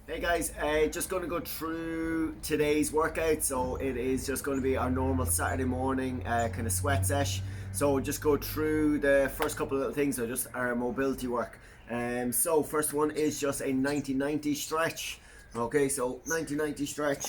Hey guys, just going to go through today's workout. So it is just going to be our normal Saturday morning kind of sweat sesh. So just go through the first couple of little things, so just our mobility work. So first one is just a 90-90 stretch. Okay, so 90-90 stretch,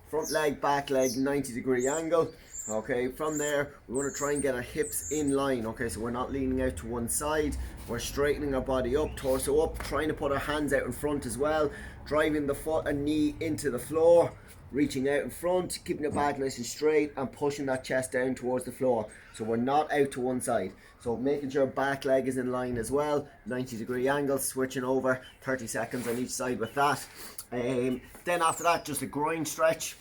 front leg, back leg, 90-degree angle. Okay, from there we want to try and get our hips in line. Okay, so we're not leaning out to one side, we're straightening our body up, torso up, trying to put our hands out in front as well, driving the foot and knee into the floor, reaching out in front, keeping the back nice and straight, and pushing that chest down towards the floor, so we're not out to one side. So making sure back leg is in line as well, 90-degree angle, switching over, 30 seconds on each side with that. Then after that, just a groin stretch.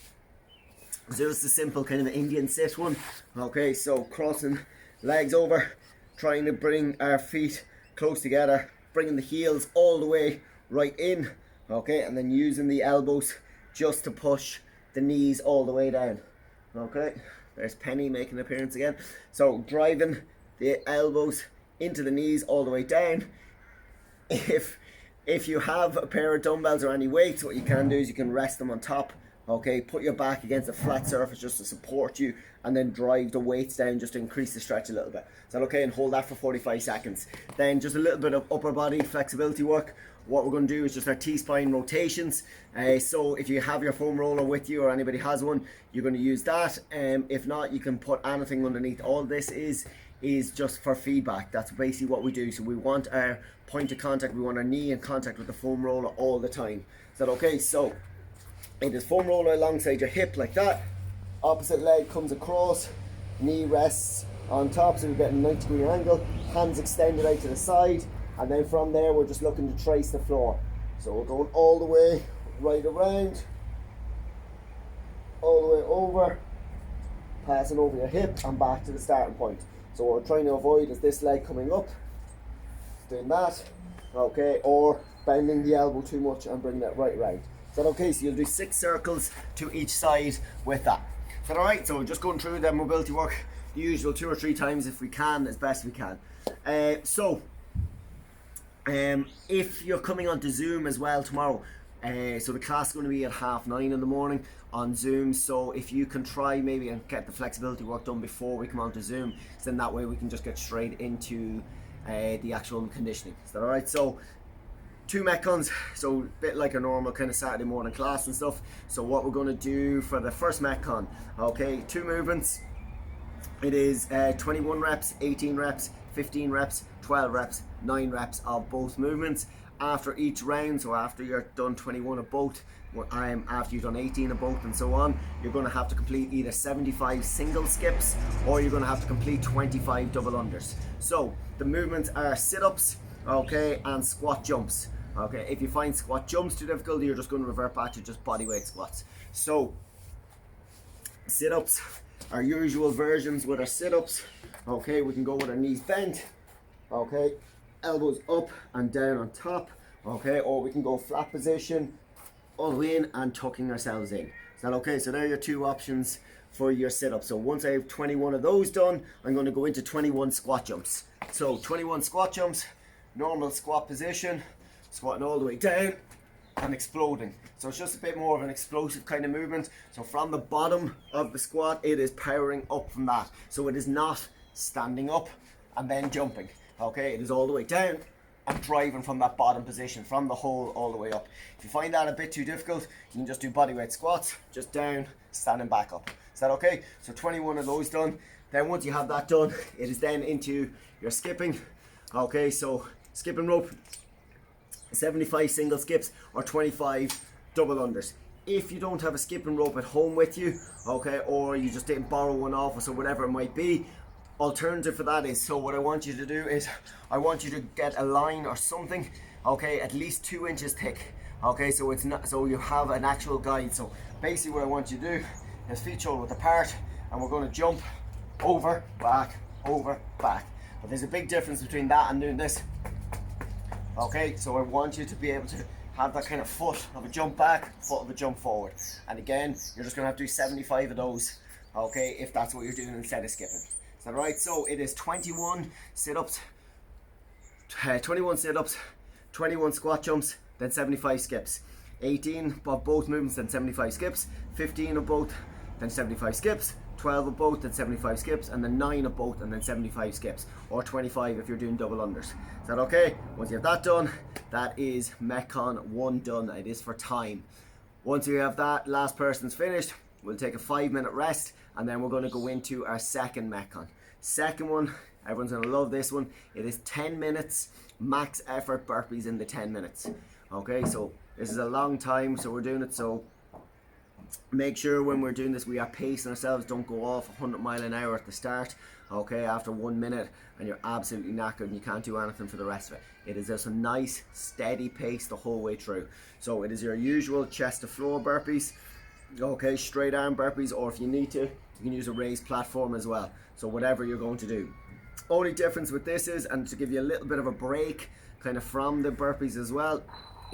So just a simple kind of Indian sit one. Okay, so crossing legs over, trying to bring our feet close together, bringing the heels all the way right in. Okay, and then using the elbows just to push the knees all the way down. Okay, there's Penny making an appearance again. So driving the elbows into the knees all the way down. If you have a pair of dumbbells or any weights, what you can do is you can rest them on top. Okay, put your back against a flat surface just to support you, and then drive the weights down just to increase the stretch a little bit. Is that okay? And hold that for 45 seconds. Then just a little bit of upper body flexibility work. What we're going to do is just our T-spine rotations. So if you have your foam roller with you, or anybody has one, you're going to use that. If not, you can put anything underneath. All this is just for feedback. That's basically what we do. So we want our point of contact, we want our knee in contact with the foam roller all the time. Is that okay? So it is foam roller alongside your hip like that. Opposite leg comes across, knee rests on top, so we get a 90-degree angle, hands extended out to the side, and then from there we're just looking to trace the floor. So we're going all the way right around, all the way over, passing over your hip and back to the starting point. So what we're trying to avoid is this leg coming up, doing that, okay, or bending the elbow too much and bringing it right round. Is that okay? So you'll do 6 circles to each side with that. Is that alright? So just going through the mobility work, the usual 2 or 3 times if we can, as best we can. If you're coming onto Zoom as well tomorrow, so the class is going to be at 9:30 in the morning on Zoom. So if you can try maybe and get the flexibility work done before we come onto Zoom, so then that way we can just get straight into the actual conditioning. Is that alright? So 2 Metcons, so a bit like a normal kind of Saturday morning class and stuff. So what we're going to do for the first Metcon, okay, 2 movements. It is 21 reps, 18 reps, 15 reps, 12 reps, 9 reps of both movements. After each round, so after you're done 21 of both, after you've done 18 of both and so on, you're going to have to complete either 75 single skips, or you're going to have to complete 25 double unders. So the movements are sit-ups, okay, and squat jumps. Okay, if you find squat jumps too difficult, you're just going to revert back to just bodyweight squats. So sit-ups, our usual versions with our sit-ups. Okay, we can go with our knees bent. Okay, elbows up and down on top. Okay, or we can go flat position, all the way in and tucking ourselves in. Is that okay? So there are your 2 options for your sit-up. So once I have 21 of those done, I'm going to go into 21 squat jumps. So 21 squat jumps, normal squat position, squatting all the way down and exploding. So it's just a bit more of an explosive kind of movement. So from the bottom of the squat, it is powering up from that. So it is not standing up and then jumping. Okay, it is all the way down and driving from that bottom position, from the hole all the way up. If you find that a bit too difficult, you can just do bodyweight squats, just down, standing back up. Is that okay? So 21 of those done. Then once you have that done, it is then into your skipping. Okay, so skipping rope, 75 single skips or 25 double unders. If you don't have a skipping rope at home with you, okay, or you just didn't borrow one off us or whatever it might be, alternative for that is, so what I want you to do is, I want you to get a line or something, okay, at least 2 inches thick. Okay, so it's not, so you have an actual guide. So basically what I want you to do is feet shoulder width apart, and we're going to jump over, back, but there's a big difference between that and doing this. Okay, so I want you to be able to have that kind of foot of a jump back, foot of a jump forward. And again, you're just going to have to do 75 of those, okay, if that's what you're doing instead of skipping. Is that right? So it is 21 sit-ups, 21 sit-ups, 21 squat jumps, then 75 skips. 18 of both movements, then 75 skips, 15 of both, then 75 skips, 12 of both, then 75 skips, and then 9 of both, and then 75 skips, or 25 if you're doing double unders. Is that okay? Once you have that done, that is Metcon 1 done. It is for time. Once we have that, last person's finished, we'll take a 5-minute rest, and then we're going to go into our second Metcon. Second one, everyone's going to love this one. It is 10 minutes, max effort burpees in the 10 minutes. Okay, so this is a long time, so we're doing it, so make sure when we're doing this we are pacing ourselves. Don't go off 100 miles an hour at the start, okay, after 1 minute and you're absolutely knackered and you can't do anything for the rest of it. It is just a nice steady pace the whole way through. So it is your usual chest to floor burpees, okay, straight arm burpees, or if you need to, you can use a raised platform as well. So whatever you're going to do. Only difference with this is, and to give you a little bit of a break kind of from the burpees as well,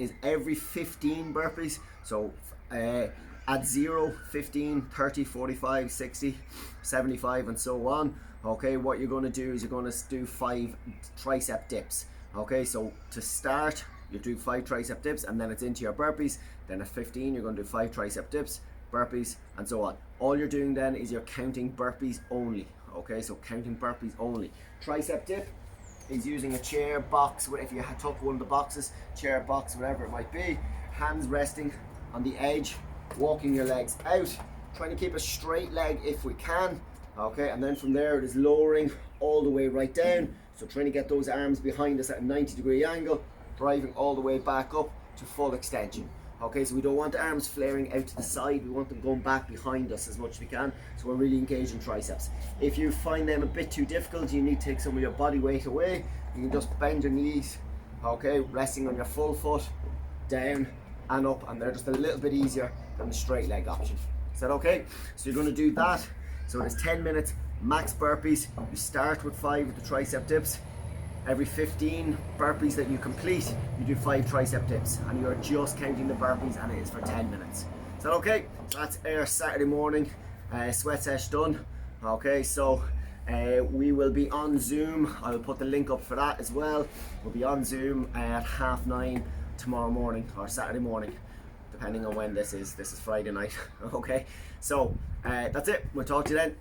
is every 15 burpees, so at 0, 15, 30, 45, 60, 75 and so on, okay, what you're going to do is you're going to do 5 tricep dips. Okay, so to start you do 5 tricep dips and then it's into your burpees. Then at 15 you're going to do 5 tricep dips, burpees and so on. All you're doing then is you're counting burpees only. Okay, so counting burpees only. Tricep dip is using a chair, box, if you took one of the boxes, chair, box, whatever it might be, hands resting on the edge, walking your legs out, trying to keep a straight leg if we can, okay, and then from there it is lowering all the way right down, so trying to get those arms behind us at a 90-degree angle, driving all the way back up to full extension. Okay, so we don't want the arms flaring out to the side, we want them going back behind us as much as we can, so we're really engaging triceps. If you find them a bit too difficult, you need to take some of your body weight away, you can just bend your knees, okay, resting on your full foot, down and up, and they're just a little bit easier than the straight leg option. Is that okay? So you're going to do that. So it is 10 minutes, max burpees. You start with 5 with the tricep dips. Every 15 burpees that you complete, you do 5 tricep dips, and you're just counting the burpees, and it is for 10 minutes. Is that okay? So that's our Saturday morning sweat sesh done. Okay, so we will be on Zoom. I'll put the link up for that as well. We'll be on Zoom at 9:30 tomorrow morning, or Saturday morning, depending on when this is. This is Friday night. Okay, so that's it. We'll talk to you then.